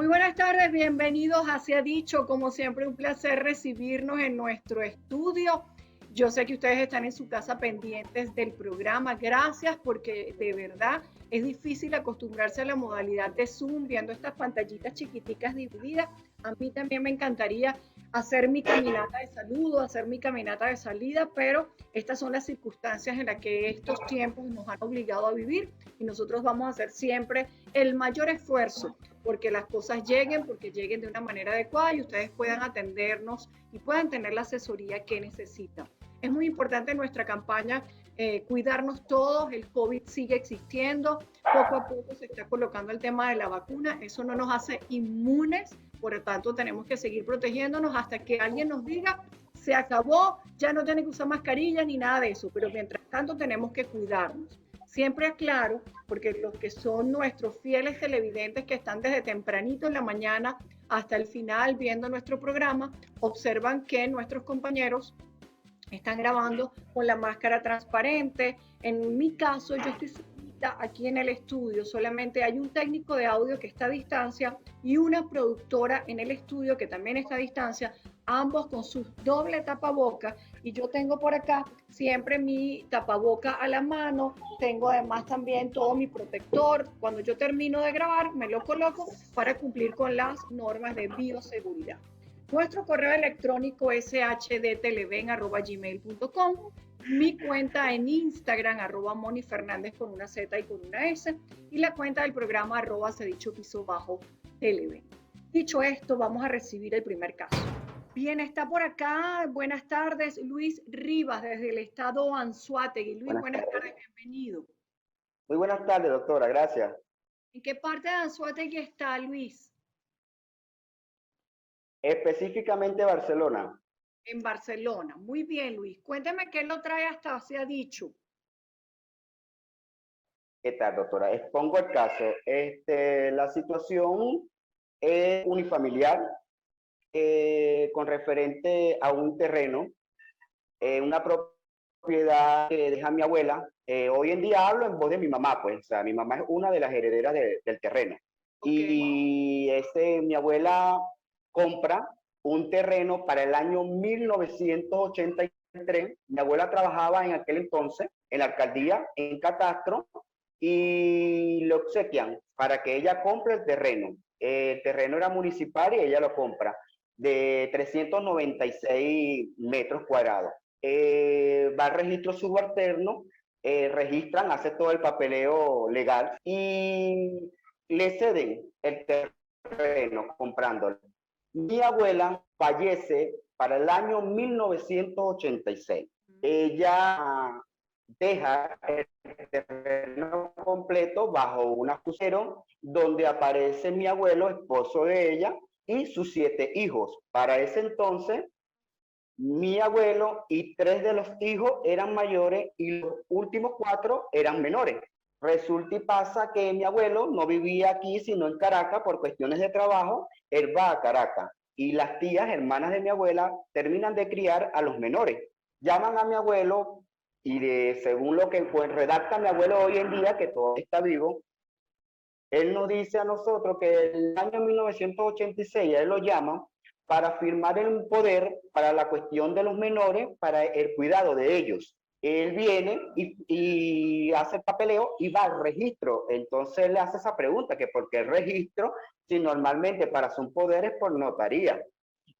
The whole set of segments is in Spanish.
buenas tardes, bienvenidos a Se ha Dicho. Como siempre, un placer recibirnos en nuestro estudio. Yo sé que ustedes están en su casa pendientes del programa. Gracias porque de verdad es difícil acostumbrarse a la modalidad de Zoom viendo estas pantallitas chiquiticas divididas. A mí también me encantaría hacer mi caminata de saludo, hacer mi caminata de salida, pero estas son las circunstancias en las que estos tiempos nos han obligado a vivir y nosotros vamos a hacer siempre el mayor esfuerzo porque las cosas lleguen, porque lleguen de una manera adecuada y ustedes puedan atendernos y puedan tener la asesoría que necesitan. Es muy importante en nuestra campaña cuidarnos todos, el COVID sigue existiendo, poco a poco se está colocando el tema de la vacuna, eso no nos hace inmunes, por lo tanto tenemos que seguir protegiéndonos hasta que alguien nos diga, se acabó, ya no tienen que usar mascarilla ni nada de eso, pero mientras tanto tenemos que cuidarnos. Siempre aclaro, porque los que son nuestros fieles televidentes que están desde tempranito en la mañana hasta el final viendo nuestro programa, observan que nuestros compañeros están grabando con la máscara transparente. En mi caso, yo estoy solita aquí en el estudio, solamente hay un técnico de audio que está a distancia y una productora en el estudio que también está a distancia, ambos con su doble tapaboca, y yo tengo por acá siempre mi tapaboca a la mano, tengo además también todo mi protector. Cuando yo termino de grabar, me lo coloco para cumplir con las normas de bioseguridad. Nuestro correo electrónico es hdteleven@gmail.com. Mi cuenta en Instagram, @monifernández con una Z y con una S. Y la cuenta del programa @sedicho_televen. Dicho esto, vamos a recibir el primer caso. Bien, está por acá. Buenas tardes, Luis Rivas, desde el estado Anzoátegui. Luis, buenas tardes, bienvenido. Muy buenas tardes, doctora, gracias. ¿En qué parte de Anzoátegui está, Luis? Específicamente Barcelona. En Barcelona. Muy bien, Luis. Cuénteme qué lo trae hasta Se ha Dicho. ¿Qué tal, doctora? Expongo el caso. La situación es unifamiliar con referente a un terreno, una propiedad que deja mi abuela. Hoy en día hablo en voz de mi mamá, pues, o sea, mi mamá es una de las herederas del terreno. Ok. Y mi abuela compra un terreno para el año 1983. Mi abuela trabajaba en aquel entonces en la alcaldía, en catastro, y le obsequian para que ella compre el terreno. El terreno era municipal y ella lo compra de 396 metros cuadrados. Va al registro subalterno, registran, hace todo el papeleo legal y le ceden el terreno comprándolo. Mi abuela fallece para el año 1986. Ella deja el terreno completo bajo un acusero donde aparece mi abuelo, esposo de ella, y sus 7 hijos. Para ese entonces, mi abuelo y 3 de los hijos eran mayores y los últimos 4 eran menores. Resulta y pasa que mi abuelo no vivía aquí, sino en Caracas por cuestiones de trabajo. Él va a Caracas y las tías, hermanas de mi abuela, terminan de criar a los menores. Llaman a mi abuelo y según lo que pues, redacta mi abuelo hoy en día, que todavía está vivo, él nos dice a nosotros que el año 1986 él lo llama para firmar el poder para la cuestión de los menores, para el cuidado de ellos. Él viene y hace el papeleo y va al registro. Entonces le hace esa pregunta, que por qué el registro, si normalmente para hacer un poder es por notaría.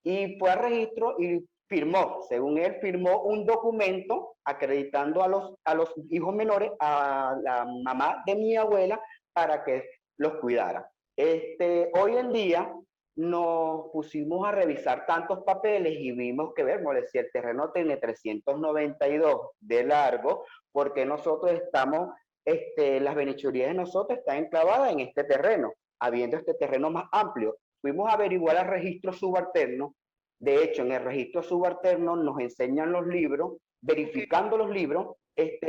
Y fue al registro y firmó, según él, firmó un documento acreditando a los hijos menores, a la mamá de mi abuela, para que los cuidara. Hoy en día nos pusimos a revisar tantos papeles y vimos que, vemos, si el terreno tiene 392 de largo, porque nosotros estamos, las beneficiarías de nosotros están enclavadas en este terreno, habiendo este terreno más amplio. Fuimos a averiguar el registro subalterno. De hecho, en el registro subalterno nos enseñan los libros, verificando los libros,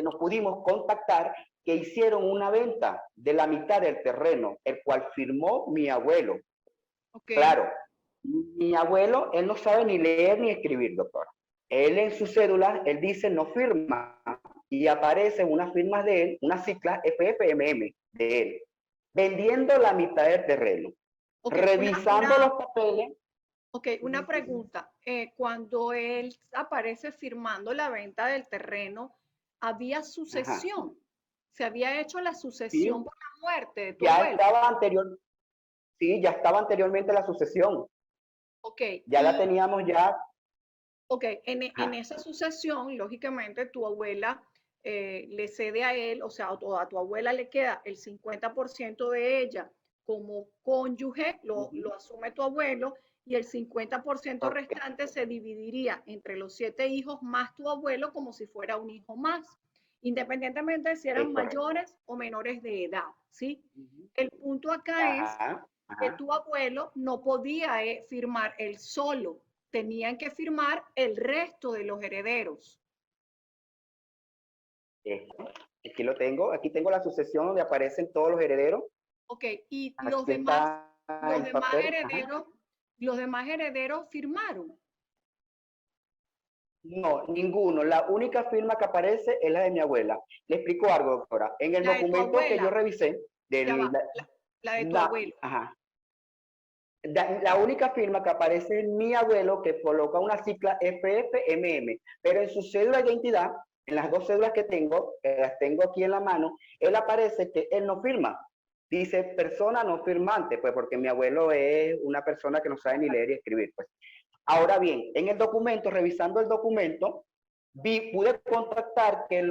nos pudimos contactar que hicieron una venta de la mitad del terreno, el cual firmó mi abuelo. Okay. Claro, mi abuelo, él no sabe ni leer ni escribir, doctor. Él en su cédula, él dice no firma y aparecen unas firmas de él, unas ciclas FFMM de él, vendiendo la mitad del terreno. Okay, Revisando los papeles. ok, una pregunta. Cuando él aparece firmando la venta del terreno, ¿había Ajá, sucesión? ¿Se había hecho la sucesión sí, por la muerte de tu ya abuelo? estaba anterior, sí, ya estaba anteriormente la sucesión. Ok, Ya la teníamos ya. ok, en Ajá, esa sucesión, lógicamente, tu abuela le cede a él, o sea, a tu abuela le queda el 50% de ella como cónyuge, ujú, lo asume tu abuelo, y el 50% ok, restante se dividiría entre los 7 hijos más tu abuelo como si fuera un hijo más, independientemente de si eran es correcto. mayores o menores de edad, ¿sí? Ujú, El punto acá es ajá, que ajá. tu abuelo no podía firmar él solo, tenían que firmar el resto de los herederos. Esto, aquí tengo la sucesión donde aparecen todos los herederos. Ok, y Aquí está los el demás papel. Ajá. herederos, los demás herederos firmaron. No, ninguno. La única firma que aparece es la de mi abuela. Le explico algo, doctora. En el La de tu documento que yo abuela, revisé, ya del, va, la de tu la, abuelo. ajá, la única firma que aparece es mi abuelo que coloca una sigla FFMM, pero en su cédula de identidad, en las dos cédulas que las tengo aquí en la mano, él aparece que él no firma. Dice persona no firmante, pues porque mi abuelo es una persona que no sabe ni leer y escribir, pues. Ahora bien, en el documento, revisando el documento, pude contactar que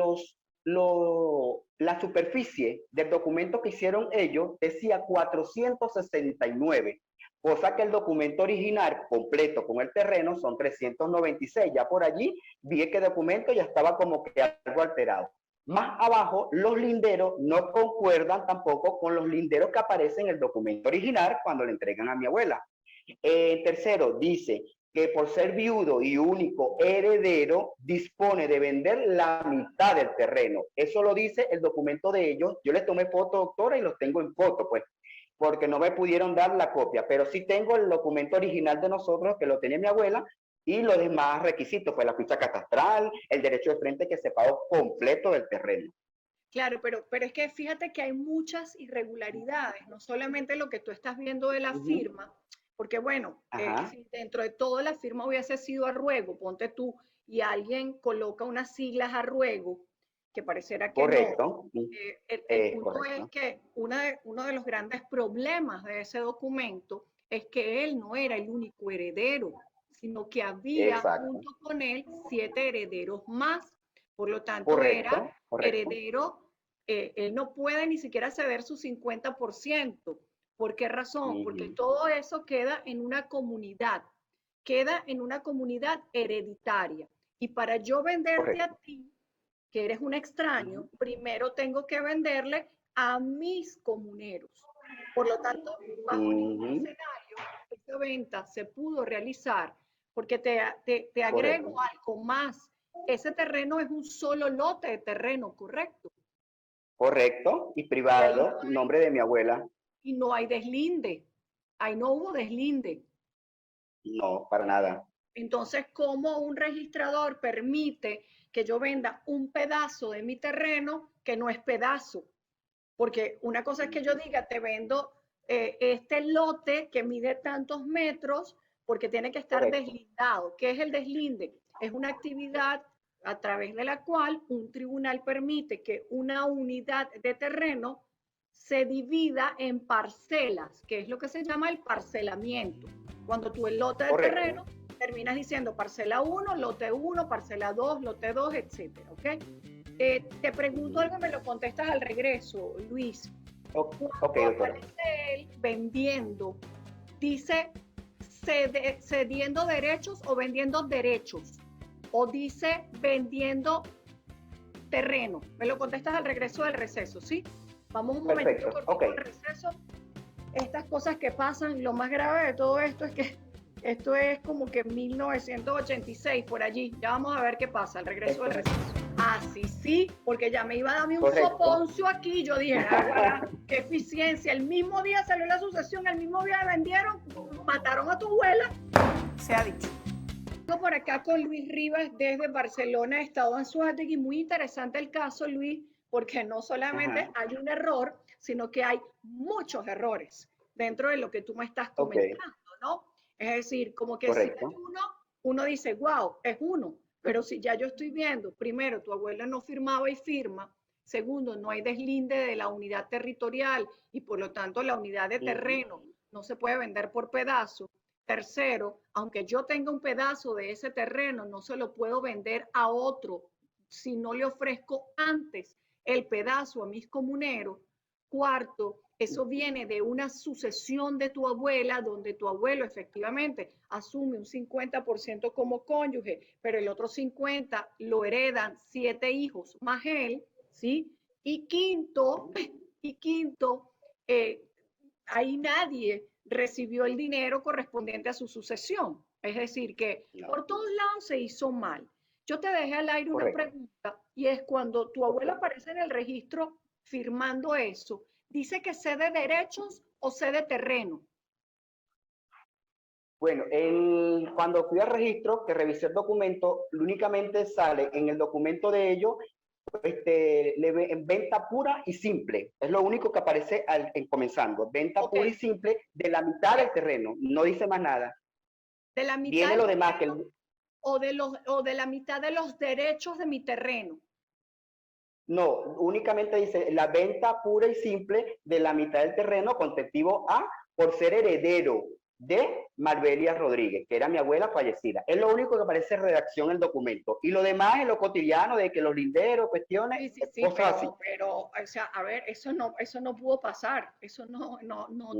la superficie del documento que hicieron ellos decía 469, cosa que el documento original completo con el terreno son 396. Ya por allí vi que el documento ya estaba como que algo alterado. Más abajo, los linderos no concuerdan tampoco con los linderos que aparecen en el documento original cuando le entregan a mi abuela. Tercero, dice que por ser viudo y único heredero, dispone de vender la mitad del terreno. Eso lo dice el documento de ellos. Yo les tomé foto, doctora, y los tengo en foto, pues, porque no me pudieron dar la copia, pero sí tengo el documento original de nosotros, que lo tenía mi abuela, y los demás requisitos, pues la ficha catastral, el derecho de frente que se pagó completo del terreno. Claro, pero es que fíjate que hay muchas irregularidades, no solamente lo que tú estás viendo de la Uh -huh. firma, porque bueno, Ajá, si dentro de todo la firma hubiese sido a ruego, ponte tú, y alguien coloca unas siglas a ruego, que pareciera que no. correcto, El es punto es correcto, que uno de los grandes problemas de ese documento es que él no era el único heredero, sino que había exacto, junto con él 7 herederos más. Por lo tanto, era correcto, correcto. heredero, él no puede ni siquiera ceder su 50%. ¿Por qué razón? Uh Porque -huh. todo eso queda en una comunidad hereditaria. Y para yo venderte a Correcto. ti, que eres un Uh extraño, -huh. primero tengo que venderle a mis comuneros. Por lo tanto, bajo ningún Uh-huh. escenario esa venta se pudo realizar, porque te agrego Correcto. algo más. Ese terreno es un solo lote de terreno, ¿correcto? Correcto. Y Y ahí privado, nombre de mi abuela. y no hay deslinde. Ahí no hubo deslinde. No, para nada. Entonces, ¿cómo un registrador permite que yo venda un pedazo de mi terreno que no es pedazo? Porque una cosa es que yo diga, te vendo este lote que mide tantos metros porque tiene que estar Correcto. deslindado. ¿Qué es el deslinde? Es una actividad a través de la cual un tribunal permite que una unidad de terreno se divida en parcelas, que es lo que se llama el parcelamiento. Cuando tú el lote de terreno Correcto. terminas diciendo parcela 1, parcela 2, lote 2, etcétera, ¿ok? Te pregunto algo y me lo contestas al regreso, Luis. Ok, Cuando doctora. aparece él vendiendo, dice cediendo derechos o vendiendo derechos, o dice vendiendo terreno. Me lo contestas al regreso del receso, ¿sí? Vamos un momentito Perfecto. Ok. cortico al receso. Estas cosas que pasan, lo más grave de todo esto es que esto es como que 1986 por allí. Ya vamos a ver qué pasa al regreso del receso. Ah, sí, sí, porque ya me iba a darme un Correcto. soponcio aquí. Yo dije, ah, qué eficiencia. El mismo día salió la sucesión, el mismo día vendieron, mataron a tu abuela. Se ha dicho. Vengo por acá con Luis Rivas desde Barcelona, Estado Anzoátegui. Muy interesante el caso, Luis, porque no solamente Ajá. hay un error, sino que hay muchos errores. dentro de lo que tú me estás Ok, comentando, ¿no? Es decir, como que si es correcto. uno, uno dice, wow, es uno, pero si ya yo estoy viendo, primero, tu abuela no firmaba y firma, segundo, no hay deslinde de la unidad territorial y por lo tanto la unidad de Ujú. terreno no se puede vender por pedazo. Tercero, aunque yo tenga un pedazo de ese terreno, no se lo puedo vender a otro si no le ofrezco antes el pedazo a mis comuneros. Cuarto, eso viene de una sucesión de tu abuela, donde tu abuelo efectivamente asume un 50% como cónyuge, pero el otro 50% lo heredan 7 hijos más él, ¿sí? Y quinto, y quinto, eh, ahí nadie recibió el dinero correspondiente a su sucesión. Es decir, que No, por todos lados se hizo mal. Yo te dejé al aire una correcto. pregunta y es cuando tu Ok. abuela aparece en el registro firmando eso, ¿dice que cede derechos o cede terreno? Bueno, cuando fui al registro, que revisé el documento, únicamente sale en el documento de ellos en venta pura y simple. Es lo único que aparece en comenzando. Venta Ok, pura y simple de la mitad de, del terreno. No dice más nada. de la mitad Viene del lo demás, terreno o de la mitad de los derechos de mi terreno. no, únicamente dice la venta pura y simple de la mitad del terreno contentivo A por ser heredero de Marbelia Rodríguez, que era mi abuela fallecida. Es lo único que aparece en redacción en el documento. Y lo demás es lo cotidiano de que los linderos, cuestiones, Sí, sí, sí, cosas así. o sea, a ver, eso no pudo pasar, eso no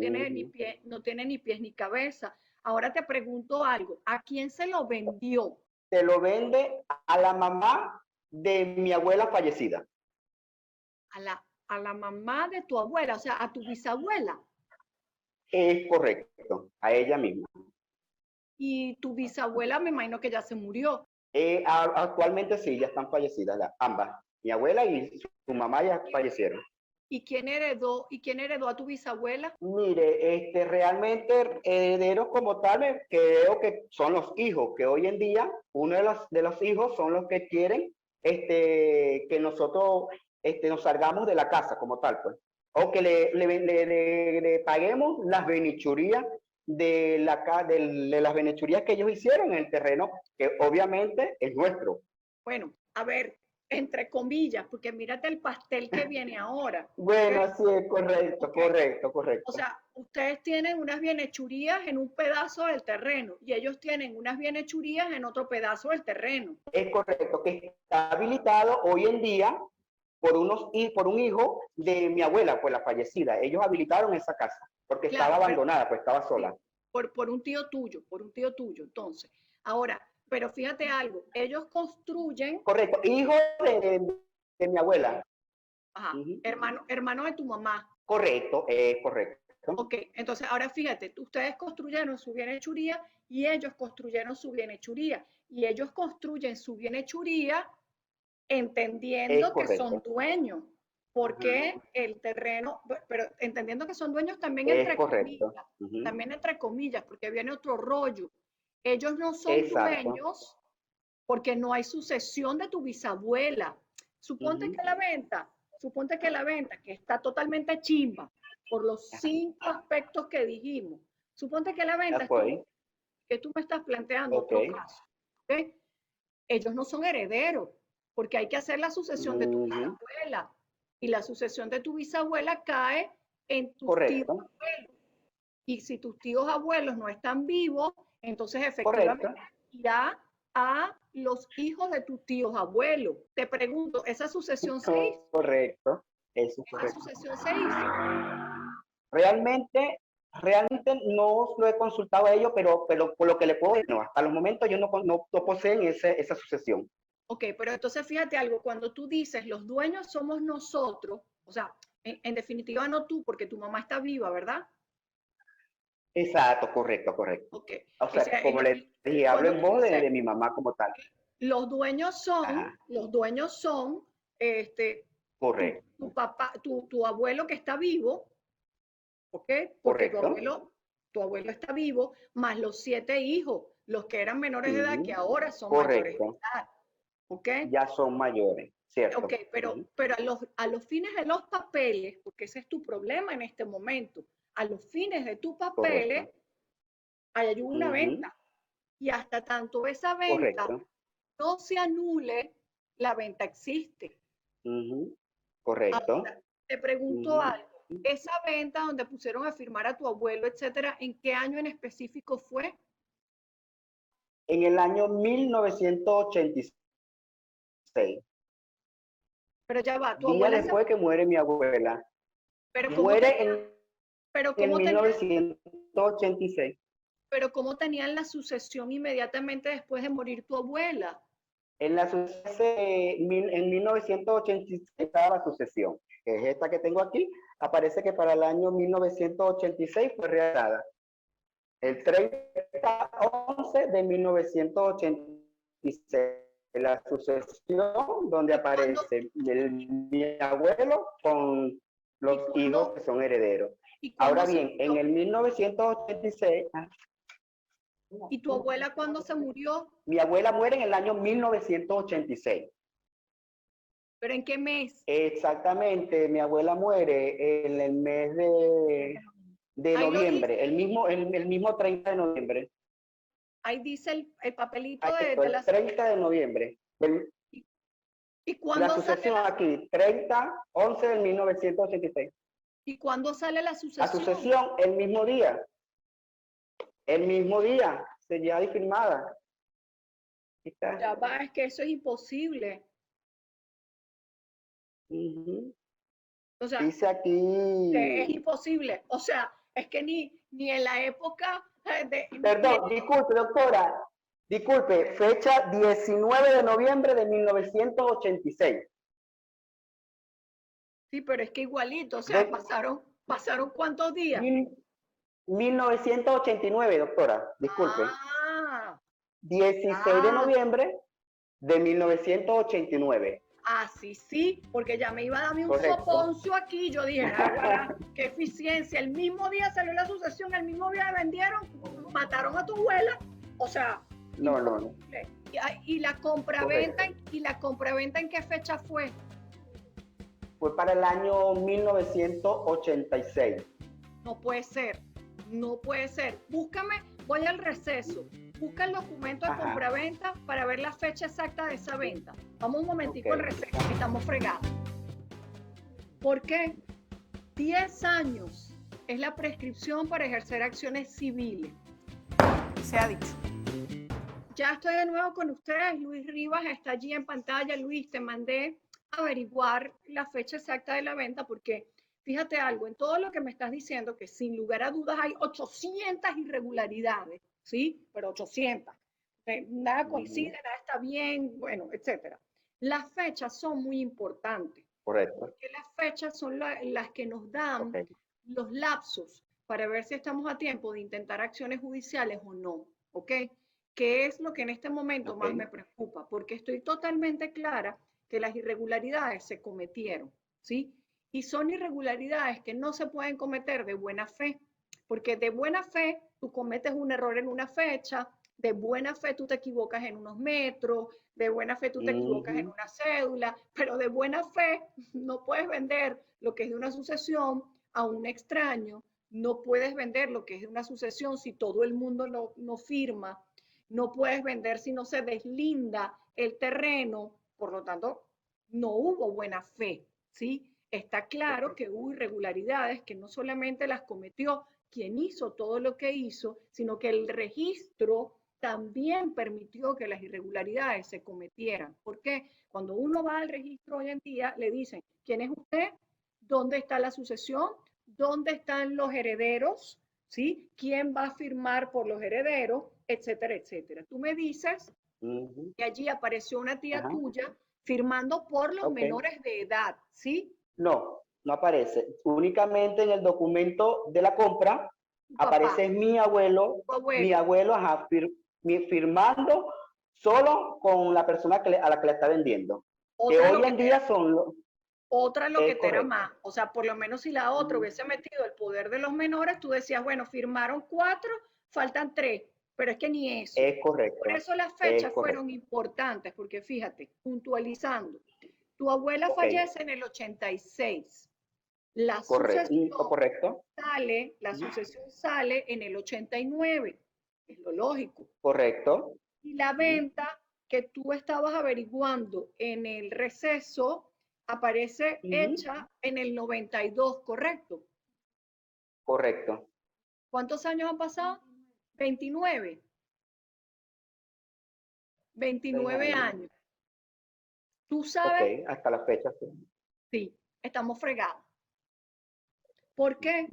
tiene ni Ujú. pie, no tiene ni pies ni cabeza. Ahora te pregunto algo, ¿a quién se lo vendió? Se lo vende a la mamá de mi abuela fallecida. A la mamá de tu abuela, o sea, a tu bisabuela. Es correcto, a ella misma. Y tu bisabuela me imagino que ya se murió. Actualmente sí, ya están fallecidas ambas. Mi abuela y su mamá ya fallecieron. Y quién heredó a tu bisabuela? Mire, realmente herederos como tal, creo que son los hijos, que hoy en día uno de los hijos son los que quieren que nosotros nos salgamos de la casa como tal, pues. O que le paguemos las benichurías de las benichurías que ellos hicieron en el terreno, que obviamente es nuestro. Bueno, a ver, entre comillas, porque mírate el pastel que viene ahora, ¿ok? Bueno, sí, correcto, ¿Ok? correcto, O correcto. sea, ustedes tienen unas bienhechurías en un pedazo del terreno y ellos tienen unas bienhechurías en otro pedazo del terreno. Es correcto, que está habilitado hoy en día por un hijo de mi abuela, pues la fallecida. Ellos habilitaron esa casa porque estaba Claro, pero abandonada, pues estaba sí, sola. por un tío tuyo, por un tío tuyo. Entonces, ahora, pero fíjate algo, ellos construyen, Correcto, hijo de mi abuela. ajá, Ujú. hermano de tu mamá. Correcto, correcto. Ok, entonces ahora fíjate, ustedes construyeron su bienhechuría y ellos construyeron su bienhechuría. Y ellos construyen su bienhechuría Es entendiendo que son correcto. dueños, Ujú. porque el terreno, pero entendiendo que son dueños Es correcto. Ujú. también entre comillas, porque viene otro rollo. Ellos no son Exacto. dueños porque no hay sucesión de tu bisabuela. Suponte Ujú. que la venta, suponte que la venta, que está totalmente chimba por los 5 aspectos que dijimos, suponte que la venta es Ok, que tú me estás planteando ok. otro caso. ¿Okay? Ellos no son herederos, porque hay que hacer la sucesión de tu Ujú. bisabuela. Y la sucesión de tu bisabuela cae en tus tíos Correcto, abuelos. Y si tus tíos abuelos no están vivos, entonces correcto, efectivamente irá a los hijos de tus tíos abuelos. Te pregunto, ¿esa sucesión se hizo? correcto. Eso es ¿Esa correcto. sucesión se hizo? Realmente no lo he consultado a ellos, pero por lo que le puedo decir, no, hasta los momentos ellos no poseen esa sucesión. Ok, pero entonces fíjate algo, cuando tú dices los dueños somos nosotros, o sea, en definitiva no tú, porque tu mamá está viva, ¿verdad? Exacto, correcto, correcto. Ok, O o sea, sea, como le dije, hablo cuando en tú voz dices de mi mamá como tal. Ajá, los dueños son, este, tu correcto, papá, tu abuelo que está vivo, ¿ok? Porque correcto. tu abuelo está vivo, más los 7 hijos, los que eran menores de edad, que Ujú, ahora son mayores de correcto. edad, ¿ok? Ya son mayores, Ok, ¿cierto? pero Ujú. a los fines de los papeles, porque ese es tu problema en este momento, a los fines de tus papeles, correcto. hay una Ujú, venta. Y hasta tanto esa venta correcto. no se anule, la venta existe. Ujú, correcto. Ahora, te pregunto Ujú. algo. Esa venta donde pusieron a firmar a tu abuelo, etcétera, ¿en qué año en específico fue? En el año 1986, Pero ya va, tu día abuela se después que murió, muere mi abuela. pero ¿cómo Muere tenía, pero en cómo tenía, 1986. pero cómo tenían la sucesión inmediatamente después de morir tu abuela? En la en 1986 estaba la sucesión, que es esta que tengo aquí. Aparece que para el año 1986 fue realizada. El 30/11 de 1986. La sucesión donde ¿Y cuándo, aparece mi abuelo con y los hijos cuándo, que son herederos. y cuándo Ahora se bien, en murió? el 1986, ¿Y tu abuela cuándo se murió? mi abuela muere en el año 1986. ¿Pero en qué mes? Exactamente, mi abuela muere en el mes de Ahí lo noviembre, dice, el mismo 30 de noviembre. ahí dice el papelito Ahí está, de el 30 de noviembre. ¿y, y La cuándo sale sucesión aquí, 30/11 de 1986. y cuándo sale la La sucesión? sucesión, el mismo día, sellada y firmada. Aquí está. Ya va, es que eso es imposible. Ujú. O sea, Dice es aquí, imposible. O sea, es que ni en la época ni en- perdón, disculpe, doctora, disculpe, fecha 19 de noviembre de 1986. sí, pero es que igualito, o sea, De pasaron ¿cuántos días? mil- 1989, doctora, disculpe. Ah, 16 de ah, noviembre de 1989. sí, sí, porque ya me iba a darme un Correcto. soponcio aquí. Yo dije, "Águara, qué eficiencia. El mismo día salió la sucesión, el mismo día vendieron, mataron a tu abuela. O sea, No, no, no. imposible. Y la compraventa, Correcto. ¿y la compraventa en qué fecha fue? Fue para el año 1986. No puede ser, no puede ser. Búscame, voy al receso. Busca el documento de Ajá. compraventa para ver la fecha exacta de esa venta. Vamos un Ok. momentico al receso, estamos fregados. ¿Por qué? 10 años es la prescripción para ejercer acciones civiles. Se ha dicho. Ya estoy de nuevo con ustedes. Luis Rivas está allí en pantalla. Luis, te mandé a averiguar la fecha exacta de la venta porque fíjate algo, en todo lo que me estás diciendo, que sin lugar a dudas hay 800 irregularidades, ¿sí? Pero 800. Nada coincide, Ujú. nada está bien, bueno, etcétera. Las fechas son muy importantes Correcto. porque las fechas son las que nos dan Ok. los lapsos para ver si estamos a tiempo de intentar acciones judiciales o no, ¿ok? ¿Qué es lo que en este momento Ok. más me preocupa? Porque estoy totalmente clara que las irregularidades se cometieron, ¿sí? Y son irregularidades que no se pueden cometer de buena fe, porque de buena fe tú cometes un error en una fecha, de buena fe tú te equivocas en unos metros, de buena fe tú te equivocas en Ujú. una cédula, pero de buena fe no puedes vender lo que es de una sucesión a un extraño, no puedes vender lo que es de una sucesión si todo el mundo no firma, no puedes vender si no se deslinda el terreno, por lo tanto, no hubo buena fe, ¿sí? Está claro que hubo irregularidades que no solamente las cometió quien hizo todo lo que hizo, sino que el registro también permitió que las irregularidades se cometieran. ¿Por qué? Cuando uno va al registro hoy en día, le dicen, ¿quién es usted? ¿Dónde está la sucesión? ¿Dónde están los herederos? ¿Sí? ¿Quién va a firmar por los herederos? Etcétera, etcétera. Tú me dices Ujú. que allí apareció una tía Ajá. tuya firmando por los Ok. menores de edad, ¿sí? No, no aparece. Únicamente en el documento de la compra Tu papá, aparece tu mi abuelo. abuelo, ajá, firmando solo con la persona a la que le está vendiendo. Que Otra hoy en loquetera, día son los... otra Es loquetera más. correcto. O sea, por lo menos si la otra hubiese metido el poder de los menores, tú decías, bueno, firmaron 4, faltan 3, pero es que ni eso. Es Por correcto. eso las Es fechas fueron correcto. importantes, porque fíjate, puntualizando, tu abuela Ok. fallece en el 86, La Correcto. sucesión Correcto. sale en el 89, es lo lógico. Correcto. Y la venta que tú estabas averiguando en el receso aparece hecha en el 92, ¿correcto? Correcto. ¿Cuántos años han pasado? 29. 29 años. Tú sabes, Ok, hasta la fecha. sí, estamos fregados. ¿Por qué?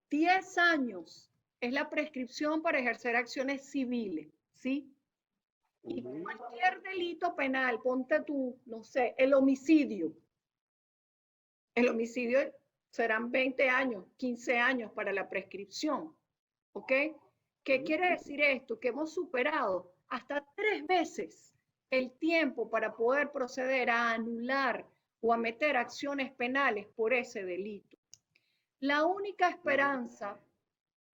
10 años es la prescripción para ejercer acciones civiles, ¿sí? Y cualquier delito penal, ponte tú, no sé, el homicidio. El homicidio serán 20 años, 15 años para la prescripción, ¿ok? ¿Qué quiere decir esto? Que hemos superado hasta 3 veces el tiempo para poder proceder a anular o a meter acciones penales por ese delito. La única esperanza,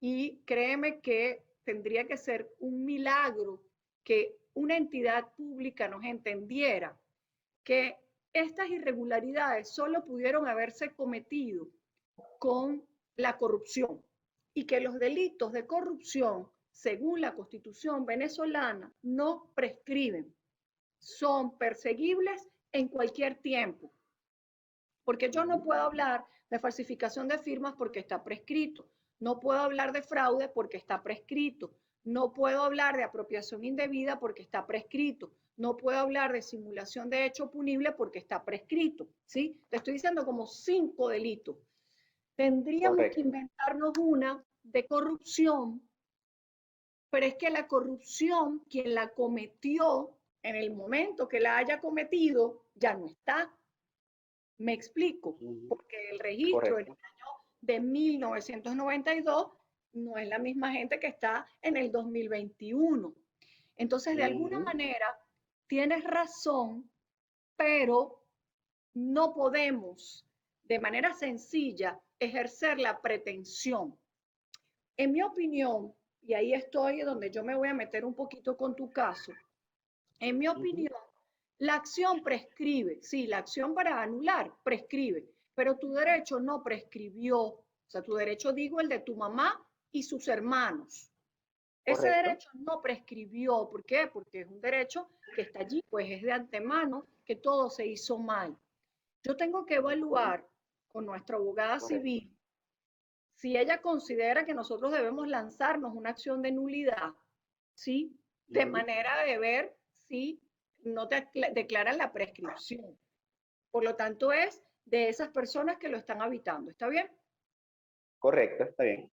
y créeme que tendría que ser un milagro que una entidad pública nos entendiera, que estas irregularidades solo pudieron haberse cometido con la corrupción y que los delitos de corrupción, según la Constitución venezolana, no prescriben, son perseguibles en cualquier tiempo. Porque yo no puedo hablar de falsificación de firmas porque está prescrito. No puedo hablar de fraude porque está prescrito. No puedo hablar de apropiación indebida porque está prescrito. No puedo hablar de simulación de hecho punible porque está prescrito. ¿Sí? Te estoy diciendo como 5 delitos. Tendríamos que inventarnos una de corrupción, pero es que la corrupción, quien la cometió en el momento que la haya cometido, ya no está. Me explico, porque el registro del año de 1992 no es la misma gente que está en el 2021. Entonces, de alguna manera, tienes razón, pero no podemos de manera sencilla ejercer la pretensión. En mi opinión, y ahí estoy donde yo me voy a meter un poquito con tu caso, en mi opinión, la acción prescribe, sí, la acción para anular prescribe, pero tu derecho no prescribió. O sea, tu derecho, digo, el de tu mamá y sus hermanos. Ese derecho no prescribió. ¿Por qué? Porque es un derecho que está allí, pues es de antemano que todo se hizo mal. Yo tengo que evaluar con nuestra abogada civil si ella considera que nosotros debemos lanzarnos una acción de nulidad, ¿sí? De manera de ver si no te declaran la prescripción. Por lo tanto, es de esas personas que lo están habitando. ¿Está bien? Correcto, está bien.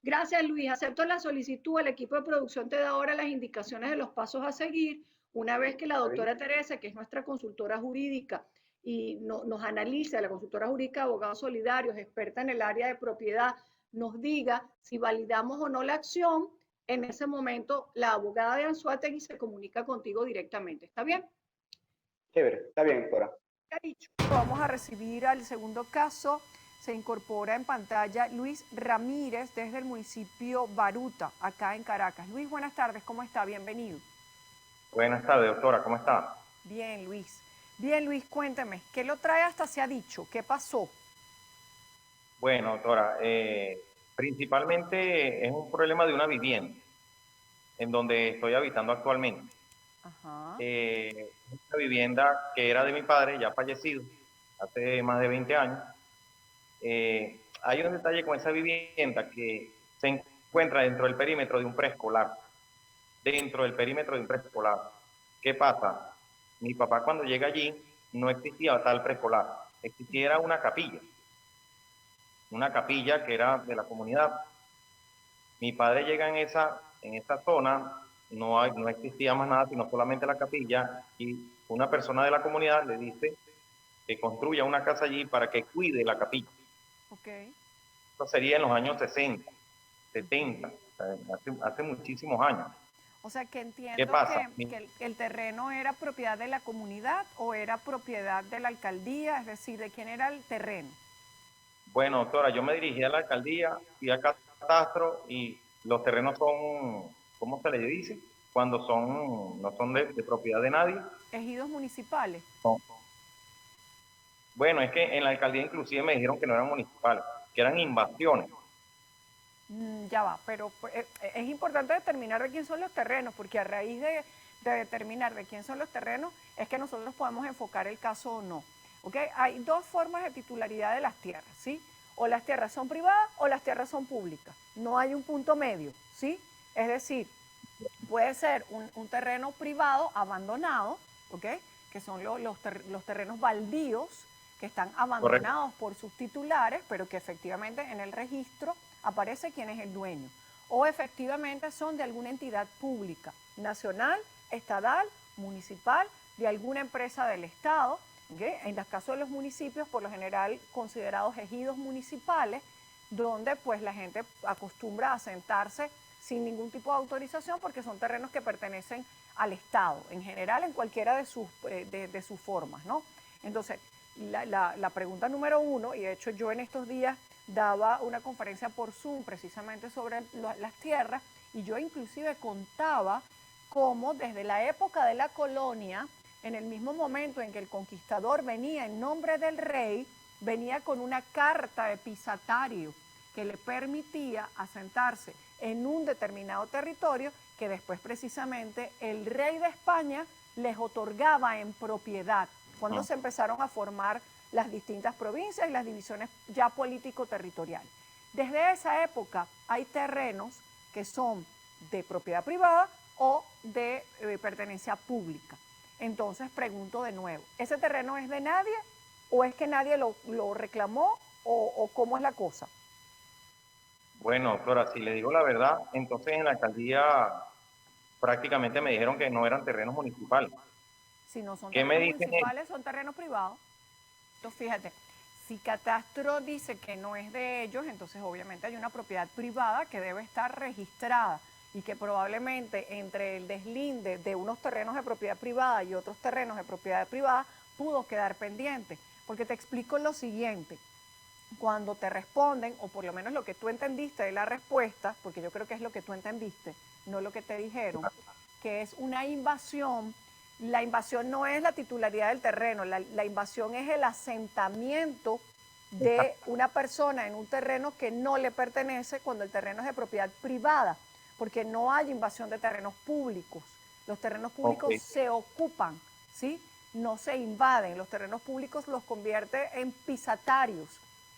Gracias, Luis. Acepto la solicitud. El equipo de producción te da ahora las indicaciones de los pasos a seguir. Una vez que la doctora Teresa, que es nuestra consultora jurídica, y nos analice, la consultora jurídica de abogados solidarios, experta en el área de propiedad, nos diga si validamos o no la acción, en ese momento la abogada de Anzuategui se comunica contigo directamente. ¿Está bien? Chévere, está bien, doctora. Vamos a recibir al segundo caso. Se incorpora en pantalla Luis Ramírez desde el municipio Baruta, acá en Caracas. Luis, buenas tardes, ¿cómo está? Bienvenido. Buenas tardes, doctora, ¿cómo está? Bien, Luis. Bien, Luis, cuénteme, ¿qué lo trae hasta se ha dicho? ¿Qué pasó? Bueno, doctora, principalmente es un problema de una vivienda en donde estoy habitando actualmente. Ajá. Esta vivienda que era de mi padre, ya fallecido, hace más de 20 años. Hay un detalle con esa vivienda que se encuentra dentro del perímetro de un preescolar. Dentro del perímetro de un preescolar. ¿Qué pasa? Mi papá cuando llega allí no existía tal preescolar, existiera una capilla que era de la comunidad. Mi padre llega en esa zona, no existía más nada sino solamente la capilla, y una persona de la comunidad le dice que construya una casa allí para que cuide la capilla. Okay. Eso sería en los años 60, 70, hace muchísimos años. O sea, que entiendo ¿Qué pasa? que el terreno era propiedad de la comunidad o era propiedad de la alcaldía, es decir, ¿de quién era el terreno? Bueno, doctora, yo me dirigí a la alcaldía, fui a catastro y los terrenos son, ¿cómo se le dice? Cuando no son de propiedad de nadie. Ejidos municipales. Bueno, es que en la alcaldía inclusive me dijeron que no eran municipales, que eran invasiones. Ya va, pero es importante determinar de quién son los terrenos, porque a raíz de determinar de quién son los terrenos es que nosotros podemos enfocar el caso o no. ¿Ok? Hay dos formas de titularidad de las tierras, ¿sí? O las tierras son privadas o las tierras son públicas. No hay un punto medio, ¿sí? Es decir, puede ser un terreno privado abandonado, ¿ok? Que son los terrenos baldíos que están Correcto. abandonados por sus titulares, pero que efectivamente en el registro aparece quién es el dueño. O efectivamente son de alguna entidad pública, nacional, estatal, municipal, de alguna empresa del Estado. ¿Okay? En el caso de los municipios, por lo general considerados ejidos municipales, donde pues la gente acostumbra a sentarse sin ningún tipo de autorización porque son terrenos que pertenecen al Estado, en general en cualquiera de sus formas, ¿no? Entonces, la pregunta número uno, y de hecho yo en estos días daba una conferencia por Zoom precisamente sobre las tierras, y yo inclusive contaba cómo desde la época de la colonia, en el mismo momento en que el conquistador venía en nombre del rey, venía con una carta episatario que le permitía asentarse en un determinado territorio que después precisamente el rey de España les otorgaba en propiedad, cuando se empezaron a formar las distintas provincias y las divisiones ya político-territoriales. Desde esa época hay terrenos que son de propiedad privada o de pertenencia pública. Entonces pregunto de nuevo, ¿ese terreno es de nadie o es que nadie lo reclamó o cómo es la cosa? Bueno, doctora, si le digo la verdad, entonces en la alcaldía prácticamente me dijeron que no eran terrenos municipales. Si no son ¿Qué me terrenos dicen ellos? municipales, son terrenos privados. Entonces, fíjate, si Catastro dice que no es de ellos, entonces obviamente hay una propiedad privada que debe estar registrada y que probablemente entre el deslinde de unos terrenos de propiedad privada y otros terrenos de propiedad privada pudo quedar pendiente. Porque te explico lo siguiente, cuando te responden, o por lo menos lo que tú entendiste de la respuesta, porque yo creo que es lo que tú entendiste, no lo que te dijeron, que es una invasión. La invasión no es la titularidad del terreno, la invasión es el asentamiento de una persona en un terreno que no le pertenece cuando el terreno es de propiedad privada, porque no hay invasión de terrenos públicos. Los terrenos Ok, públicos se ocupan, ¿sí? No se invaden. Los terrenos públicos los convierte en pisatarios,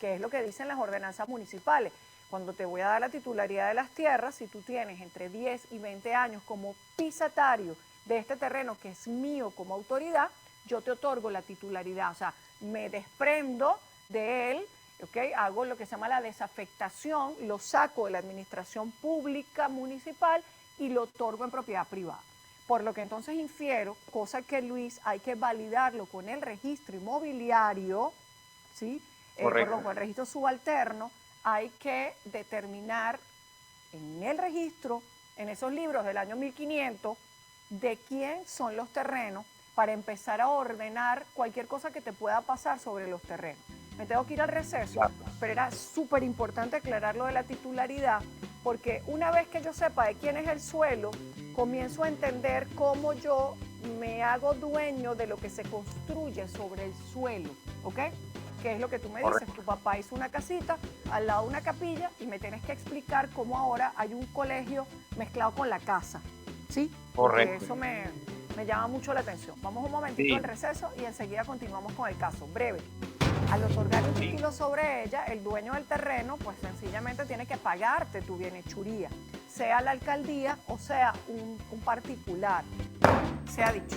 que es lo que dicen las ordenanzas municipales. Cuando te voy a dar la titularidad de las tierras, si tú tienes entre 10 y 20 años como pisatario de este terreno que es mío como autoridad, yo te otorgo la titularidad, o sea, me desprendo de él, ¿okay? Hago lo que se llama la desafectación, lo saco de la administración pública municipal y lo otorgo en propiedad privada. Por lo que entonces infiero, cosa que Luis hay que validarlo con el registro inmobiliario, ¿sí? correcto. Con el registro subalterno, hay que determinar en el registro, en esos libros del año 1500, de quién son los terrenos para empezar a ordenar cualquier cosa que te pueda pasar sobre los terrenos. Me tengo que ir al receso, pero era súper importante aclarar lo de la titularidad, porque una vez que yo sepa de quién es el suelo, comienzo a entender cómo yo me hago dueño de lo que se construye sobre el suelo, ¿ok? Que es lo que tú me dices, tu papá hizo una casita al lado de una capilla y me tienes que explicar cómo ahora hay un colegio mezclado con la casa, ¿sí? Porque Correcto. eso me llama mucho la atención. Vamos un momentito Sí. al receso y enseguida continuamos con el caso, breve. Al otorgar un Sí. título sobre ella, el dueño del terreno, pues sencillamente tiene que pagarte tu bienhechuría, sea la alcaldía o sea un particular, se ha dicho.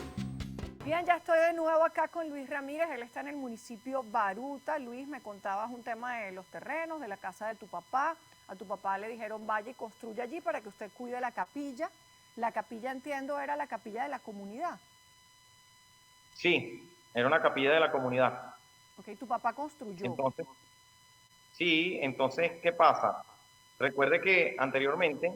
Bien, ya estoy de nuevo acá con Luis Ramírez, él está en el municipio Baruta. Luis, me contabas un tema de los terrenos, de la casa de tu papá. A tu papá le dijeron vaya y construya allí para que usted cuide la capilla. La capilla, entiendo, era la capilla de la comunidad. Sí, era una capilla de la comunidad. Ok, tu papá construyó. Entonces, sí, entonces, ¿qué pasa? Recuerde que anteriormente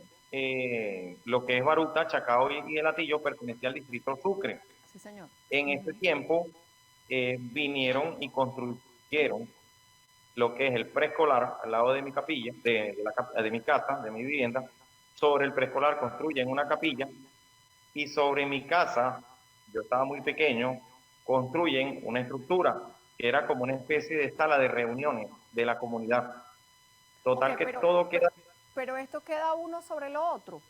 lo que es Baruta, Chacao y El Hatillo pertenecía al distrito Sucre. Sí, señor. En ese tiempo vinieron y construyeron lo que es el preescolar al lado de mi capilla, de mi casa, de mi vivienda. Sobre el preescolar construyen una capilla y sobre mi casa, yo estaba muy pequeño, construyen una estructura. que era como una especie de sala de reuniones de la comunidad. Total Ok, que todo queda... pero esto queda uno sobre lo otro.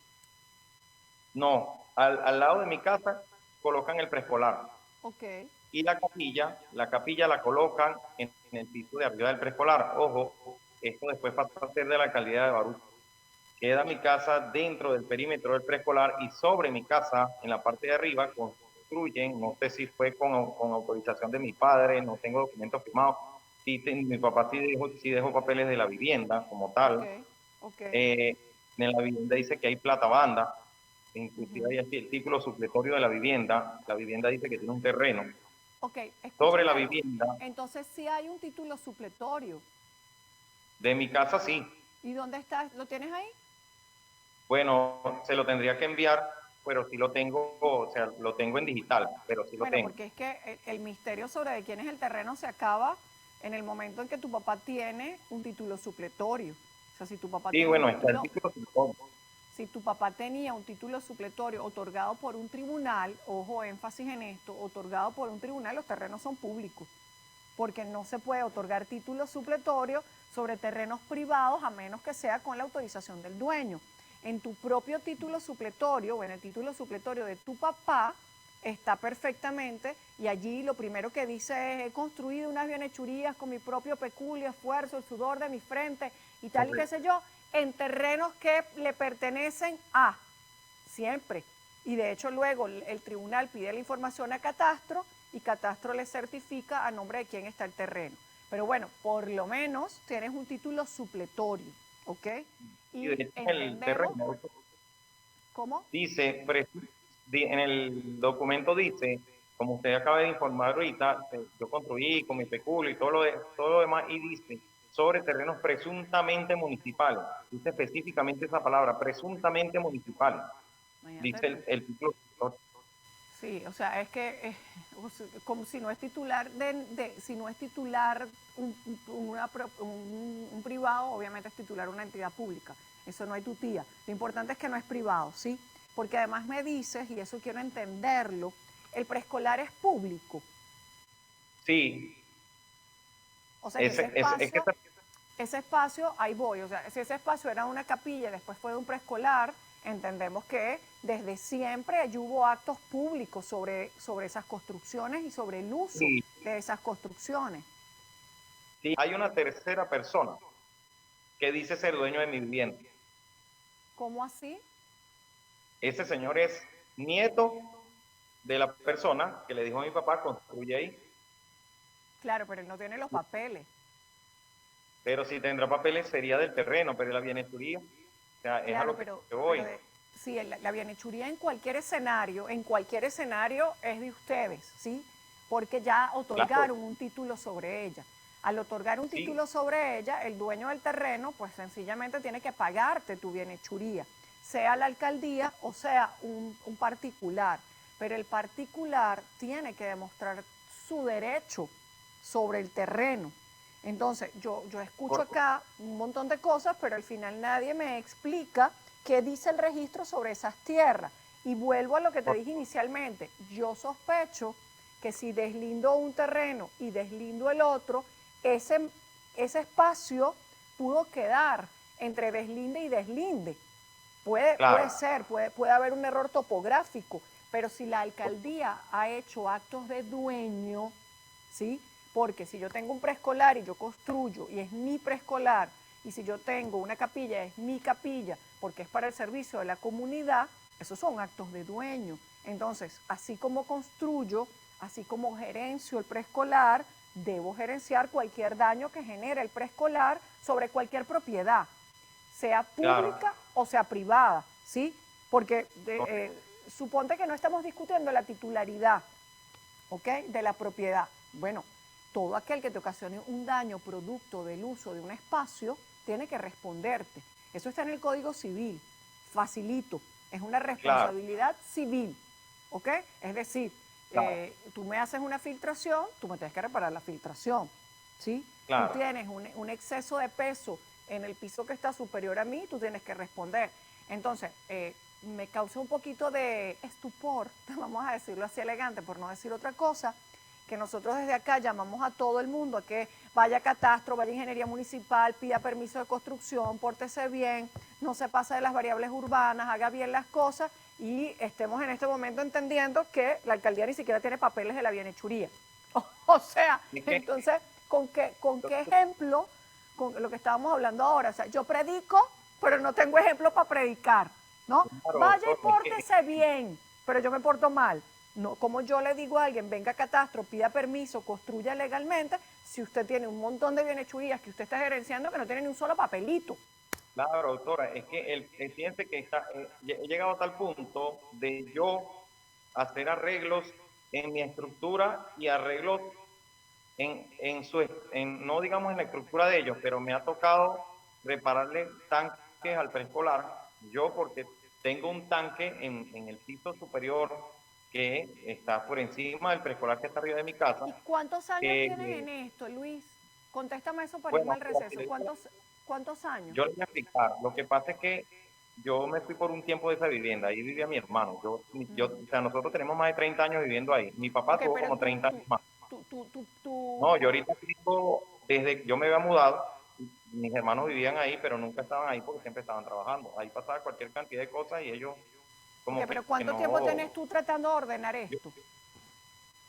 No, al lado de mi casa colocan el preescolar. Ok. Y la capilla la colocan en el piso de arriba del preescolar. Ojo, esto después pasó a ser de la alcaldía de Baruch. Queda mi casa dentro del perímetro del preescolar y sobre mi casa, en la parte de arriba, construyen, no sé si fue con autorización de mi padre, no tengo documentos firmados, mi papá sí dejó papeles de la vivienda como Ok, tal. ok. En la vivienda dice que hay plata banda, inclusive Ujú. hay aquí el título supletorio de la vivienda dice que tiene un terreno. Ok, Sobre escúchame la algo. vivienda Entonces sí hay un título supletorio. de mi casa, sí. ¿Y dónde está? ¿Lo tienes ahí? Bueno, se lo tendría que enviar, pero sí lo tengo, o sea, lo tengo en digital, pero sí lo Bueno, tengo. porque es que el misterio sobre de quién es el terreno se acaba en el momento en que tu papá tiene un título supletorio. O sea, si tu papá Sí, tiene un bueno, está el título, título supletorio. si tu papá tenía un título supletorio otorgado por un tribunal, ojo, énfasis en esto, otorgado por un tribunal, los terrenos son públicos, porque no se puede otorgar título supletorio sobre terrenos privados a menos que sea con la autorización del dueño. En tu propio título supletorio o en el título supletorio de tu papá está perfectamente y allí lo primero que dice es he construido unas bienhechurías con mi propio peculio, esfuerzo, el sudor de mi frente y tal y qué sé yo, en terrenos que le pertenecen a siempre. Y de hecho luego el tribunal pide la información a Catastro y Catastro le certifica a nombre de quién está el terreno. Pero bueno, por lo menos tienes un título supletorio, ¿ok? Y de Y hecho el entendemos terreno cómo. dice, en el documento dice, como usted acaba de informar ahorita, yo construí con mi peculio y todo lo demás, y dice, sobre terrenos presuntamente municipales. Dice específicamente esa palabra, presuntamente municipales. Imagínate Dice tú. el título. Sí, o sea, es que como si no es titular si no es titular un privado, obviamente es titular una entidad pública. Eso no hay tutía. Lo importante es que no es privado, ¿sí? Porque además me dices, y eso quiero entenderlo, el preescolar es público. Sí, O sea que es que ese espacio, ahí voy. O sea, si ese espacio era una capilla y después fue de un preescolar, entendemos que desde siempre allí hubo actos públicos sobre esas construcciones y sobre el uso sí, de esas construcciones. sí, hay una tercera persona que dice ser dueño de mi vivienda. ¿Cómo así? Ese señor es nieto de la persona que le dijo a mi papá, construye ahí, Claro, pero él no tiene los papeles. pero si tendrá papeles sería del terreno, pero la bienesturía, o sea, es a Claro, lo que voy. sí, la bienhechuría en cualquier escenario es de ustedes, ¿sí? Porque ya Claro, otorgaron un título sobre ella. Al otorgar un sí, título sobre ella, el dueño del terreno, pues sencillamente tiene que pagarte tu bienhechuría, sea la alcaldía o sea un particular. Pero el particular tiene que demostrar su derecho sobre el terreno. Entonces, yo escucho por- acá un montón de cosas, pero al final nadie me explica qué dice el registro sobre esas tierras. Y vuelvo a lo que te por- dije inicialmente. Yo sospecho que si deslindo un terreno y deslindo el otro, ese espacio pudo quedar entre deslinde y deslinde. Puede claro, ser, puede haber un error topográfico, pero si la alcaldía ha hecho actos de dueño, ¿sí? Porque si yo tengo un preescolar y yo construyo y es mi preescolar, y si yo tengo una capilla es mi capilla, porque es para el servicio de la comunidad, esos son actos de dueño. Entonces, así como construyo, así como gerencio el preescolar, debo gerenciar cualquier daño que genere el preescolar sobre cualquier propiedad, sea claro, pública o sea privada, ¿sí? Porque suponte que no estamos discutiendo la titularidad, ¿ok? De la propiedad. Bueno, todo aquel que te ocasione un daño producto del uso de un espacio tiene que responderte. Eso está en el Código Civil, facilito, es una claro, responsabilidad civil, ¿ok? Es decir, claro, tú me haces una filtración, tú me tienes que reparar la filtración, ¿sí? Tú claro. tienes un exceso de peso en el piso que está superior a mí, tú tienes que responder. Entonces, me causa un poquito de estupor, vamos a decirlo así elegante, por no decir otra cosa, que nosotros desde acá llamamos a todo el mundo a que vaya a catastro, vaya a ingeniería municipal, pida permiso de construcción, pórtese bien, no se pase de las variables urbanas, haga bien las cosas y estemos en este momento entendiendo que la alcaldía ni siquiera tiene papeles de la bienhechuría. O sea, entonces, ¿con qué ejemplo? Con lo que estábamos hablando ahora, o sea, yo predico, pero no tengo ejemplo para predicar, ¿no? Claro, Vaya y pórtese bien, pero yo me porto mal. No, como yo le digo a alguien, venga a catastro, pida permiso, construya legalmente, si usted tiene un montón de bienhechurías que usted está gerenciando que no tiene ni un solo papelito. Claro, doctora, es que el cliente que está, he llegado a tal punto de yo hacer arreglos en mi estructura y arreglos no digamos en la estructura de ellos, pero me ha tocado repararle tanques al preescolar, yo porque tengo un tanque en el piso superior que está por encima del preescolar que está arriba de mi casa. ¿Y cuántos años que, tienes en esto, Luis? Contéstame eso para irme bueno, al receso. ¿Cuántos años? yo le voy a explicar. Lo que pasa es que yo me fui por un tiempo de esa vivienda. Ahí vivía mi hermano. O sea, nosotros tenemos más de 30 años viviendo ahí. Mi papá Ok, tuvo pero como 30 años más. tú, No, yo ahorita vivo, desde que yo me había mudado, mis hermanos vivían ahí, pero nunca estaban ahí porque siempre estaban trabajando. Ahí pasaba cualquier cantidad de cosas y ellos como ok, pero que ¿cuánto tiempo no... tenés tú tratando de ordenar Yo, esto?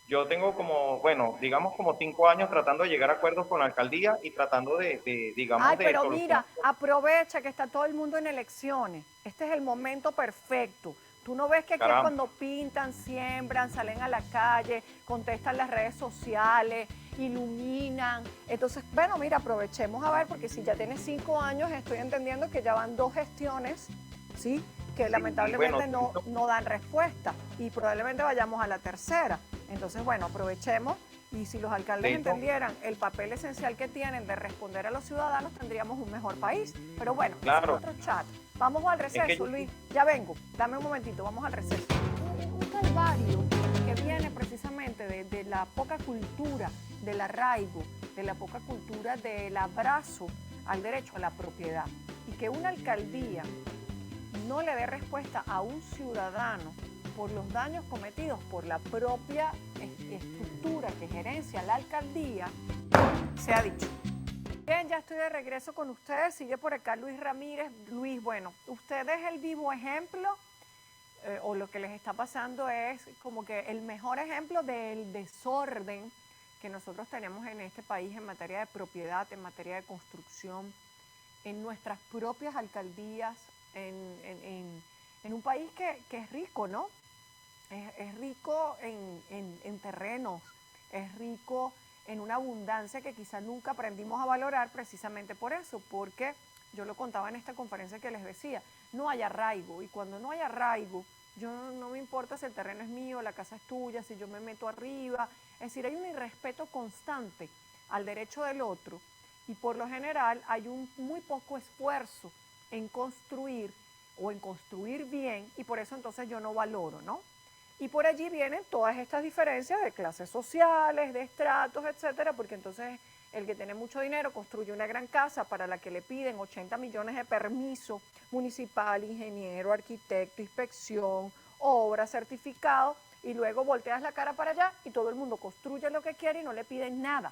yo tengo como, bueno, digamos como 5 años tratando de llegar a acuerdos con la alcaldía y tratando digamos, Ay, de pero solucionar. mira, aprovecha que está todo el mundo en elecciones. Este es el momento perfecto. Tú no ves que aquí es Caramba. cuando pintan, siembran, salen a la calle, contestan las redes sociales, iluminan. Entonces, bueno, mira, aprovechemos a ver, porque si ya tienes 5 años, estoy entendiendo que ya van 2 gestiones, ¿sí? Que Sí, lamentablemente bueno, no dan respuesta y probablemente vayamos a la tercera. Entonces, bueno, aprovechemos y si los alcaldes entendieran el papel esencial que tienen de responder a los ciudadanos, tendríamos un mejor país. Pero bueno, claro. ese es otro chat. Vamos al receso, Luis. Ya vengo. Dame un momentito, vamos al receso. Un calvario que viene precisamente de la poca cultura, del arraigo, de la poca cultura del abrazo al derecho a la propiedad. Y que una alcaldía no le dé respuesta a un ciudadano por los daños cometidos por la propia estructura que gerencia la alcaldía, se ha dicho. Bien, ya estoy de regreso con ustedes. Sigue por acá Luis Ramírez. Luis, bueno, usted es el vivo ejemplo, o lo que les está pasando es como que el mejor ejemplo del desorden que nosotros tenemos en este país en materia de propiedad, en materia de construcción, en nuestras propias alcaldías, en un país que es rico, ¿no? Es rico en terrenos, es rico en una abundancia que quizás nunca aprendimos a valorar precisamente por eso, porque yo lo contaba en esta conferencia que les decía, no hay arraigo, y cuando no hay arraigo, yo no me importa si el terreno es mío, la casa es tuya, si yo me meto arriba, es decir, hay un irrespeto constante al derecho del otro, y por lo general hay un muy poco esfuerzo en construir o en construir bien, y por eso entonces yo no valoro, ¿no? Y por allí vienen todas estas diferencias de clases sociales, de estratos, etcétera, porque entonces el que tiene mucho dinero construye una gran casa para la que le piden 80 millones de permiso municipal, ingeniero, arquitecto, inspección, obra, certificado, y luego volteas la cara para allá y todo el mundo construye lo que quiere y no le piden nada.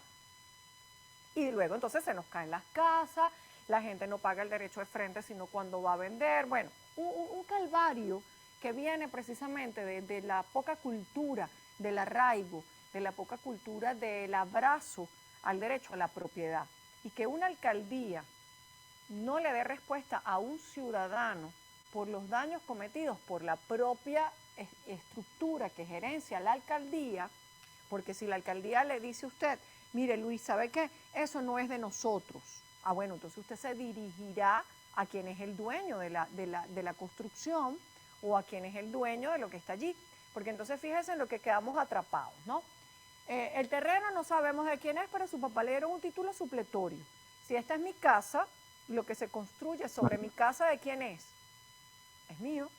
Y luego entonces se nos caen las casas, la gente no paga el derecho de frente sino cuando va a vender. Bueno, un calvario que viene precisamente de la poca cultura del arraigo, de la poca cultura del abrazo al derecho a la propiedad. Y que una alcaldía no le dé respuesta a un ciudadano por los daños cometidos por la propia estructura que gerencia la alcaldía, porque si la alcaldía le dice a usted, mire Luis, ¿sabe qué? Eso no es de nosotros. Ah, bueno, entonces usted se dirigirá a quien es el dueño de la construcción o a quien es el dueño de lo que está allí. Porque entonces fíjense en lo que quedamos atrapados, ¿no? El terreno no sabemos de quién es, pero su papá le dieron un título supletorio. Si esta es mi casa, lo que se construye sobre mi casa, ¿de quién es? Es mío.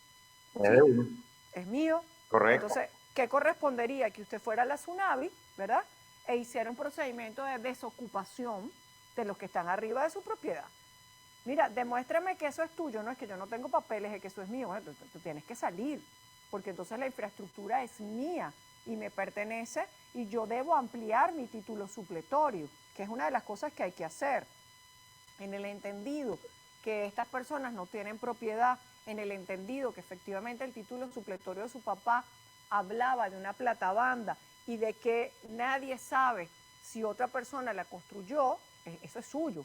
¿Sí? Es mío. Correcto. Entonces, ¿qué correspondería? Que usted fuera a la SUNAVI, ¿verdad? E hiciera un procedimiento de desocupación de los que están arriba de su propiedad. Mira, demuéstrame que eso es tuyo, no es que yo no tengo papeles, es que eso es mío. Bueno, tú tienes que salir, porque entonces la infraestructura es mía y me pertenece y yo debo ampliar mi título supletorio, que es una de las cosas que hay que hacer. En el entendido que estas personas no tienen propiedad, en el entendido que efectivamente el título supletorio de su papá hablaba de una platabanda y de que nadie sabe si otra persona la construyó, eso es suyo,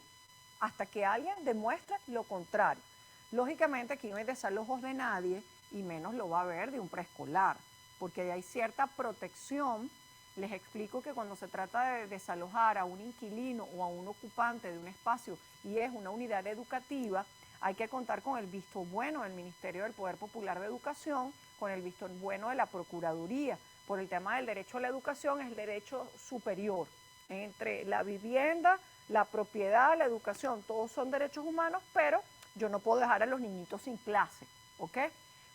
hasta que alguien demuestre lo contrario. Lógicamente aquí no hay desalojos de nadie y menos lo va a haber de un preescolar, porque hay cierta protección. Les explico que cuando se trata de desalojar a un inquilino o a un ocupante de un espacio y es una unidad educativa, hay que contar con el visto bueno del Ministerio del Poder Popular de Educación, con el visto bueno de la Procuraduría. Por el tema del derecho a la educación es el derecho superior. Entre la vivienda, la propiedad, la educación, todos son derechos humanos, pero yo no puedo dejar a los niñitos sin clase, ¿ok?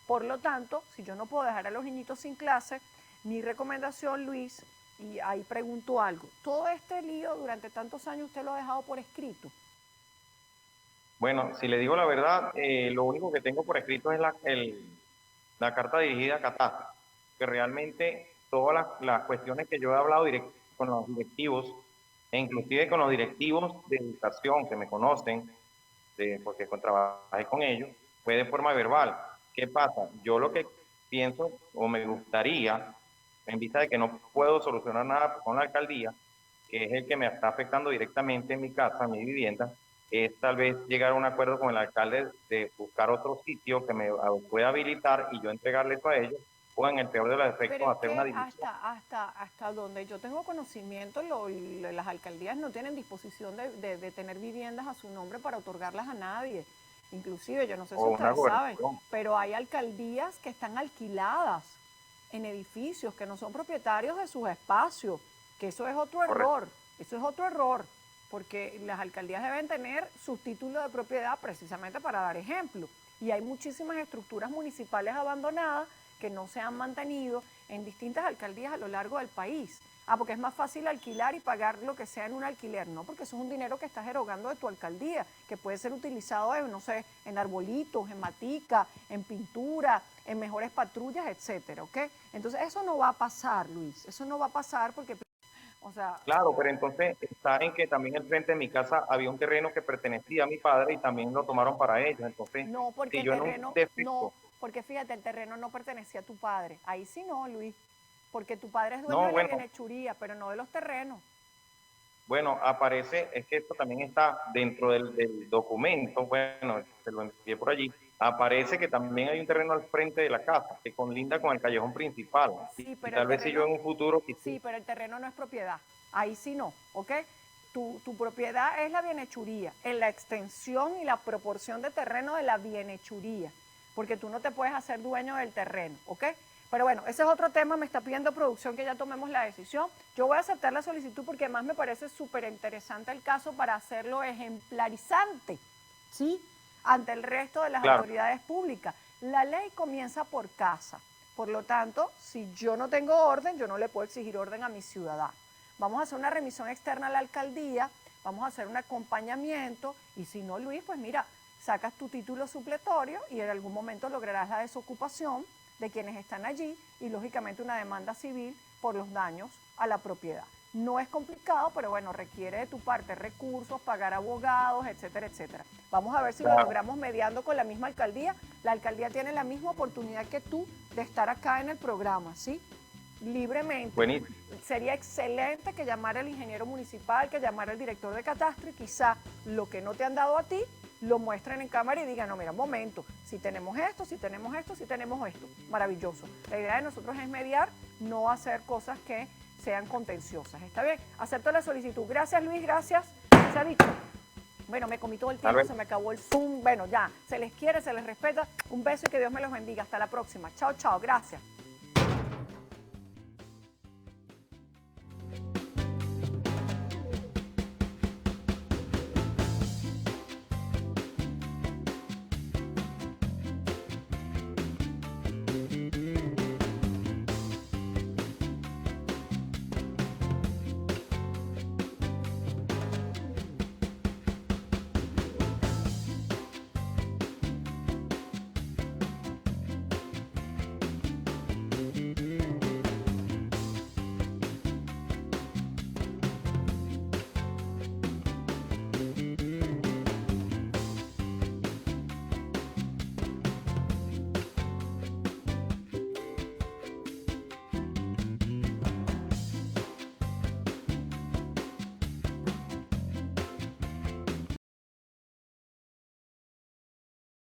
Por lo tanto, si yo no puedo dejar a los niñitos sin clase, mi recomendación, Luis, y ahí pregunto algo, ¿todo este lío durante tantos años usted lo ha dejado por escrito? Bueno, si le digo la verdad, lo único que tengo por escrito es la carta dirigida a Catastro, que realmente todas las cuestiones que yo he hablado con los directivos, e inclusive con los directivos de educación que me conocen, porque trabajé con ellos, fue de forma verbal. ¿Qué pasa? Yo lo que pienso o me gustaría, en vista de que no puedo solucionar nada con la alcaldía, que es el que me está afectando directamente en mi casa, en mi vivienda, es tal vez llegar a un acuerdo con el alcalde de buscar otro sitio que me pueda habilitar y yo entregarle eso a ellos, o en el peor de los efectos Pero es hacer que una división. hasta donde yo tengo conocimiento, las alcaldías no tienen disposición de tener viviendas a su nombre para otorgarlas a nadie. Inclusive, yo no sé si ustedes saben, pero hay alcaldías que están alquiladas en edificios que no son propietarios de sus espacios, que eso es otro error, eso es otro error, porque las alcaldías deben tener sus títulos de propiedad precisamente para dar ejemplo. Y hay muchísimas estructuras municipales abandonadas que no se han mantenido en distintas alcaldías a lo largo del país. Porque es más fácil alquilar y pagar lo que sea en un alquiler, no, porque eso es un dinero que estás erogando de tu alcaldía, que puede ser utilizado en, no sé, en arbolitos, en matica, en pintura, en mejores patrullas, etcétera, ¿ok? Entonces eso no va a pasar, Luis, eso no va a pasar porque, o sea... Claro, pero entonces está en que también al frente de mi casa había un terreno que pertenecía a mi padre y también lo tomaron para ellos, entonces... No, porque si el yo terreno, no, porque fíjate, el terreno no pertenecía a tu padre, ahí sí no, Luis. Porque tu padre es dueño de la bienhechuría, pero no de los terrenos. Bueno, aparece, es que esto también está dentro del documento, bueno, se lo envié por allí, aparece que también hay un terreno al frente de la casa, que colinda con el callejón principal. Sí, y tal vez si yo en un futuro... Sí, pero el terreno no es propiedad, ahí sí no, ¿ok? Tu propiedad es la bienhechuría, en la extensión y la proporción de terreno de la bienhechuría, porque tú no te puedes hacer dueño del terreno, ¿ok? Pero bueno, ese es otro tema, me está pidiendo producción que ya tomemos la decisión. Yo voy a aceptar la solicitud porque además me parece súper interesante el caso para hacerlo ejemplarizante, ¿sí? Ante el resto de las autoridades públicas. La ley comienza por casa, por lo tanto, si yo no tengo orden, yo no le puedo exigir orden a mi ciudadano. Vamos a hacer una remisión externa a la alcaldía, vamos a hacer un acompañamiento y si no, Luis, pues mira, sacas tu título supletorio y en algún momento lograrás la desocupación de quienes están allí y lógicamente una demanda civil por los daños a la propiedad. No es complicado, pero bueno, requiere de tu parte recursos, pagar abogados, etcétera, etcétera. Vamos a ver si lo logramos mediando con la misma alcaldía. La alcaldía tiene la misma oportunidad que tú de estar acá en el programa, ¿sí? Libremente. Buenísimo. Sería excelente que llamara el ingeniero municipal, que llamara el director de catastro y quizá lo que no te han dado a ti lo muestren en cámara y digan, no, mira, un momento, si tenemos esto, si tenemos esto, si tenemos esto. Maravilloso. La idea de nosotros es mediar, no hacer cosas que sean contenciosas. ¿Está bien? Acepto la solicitud. Gracias, Luis, gracias. Se ha dicho. Bueno, me comí todo el tiempo, se me acabó el Zoom. Bueno, ya, se les quiere, se les respeta. Un beso y que Dios me los bendiga. Hasta la próxima. Chao, chao. Gracias.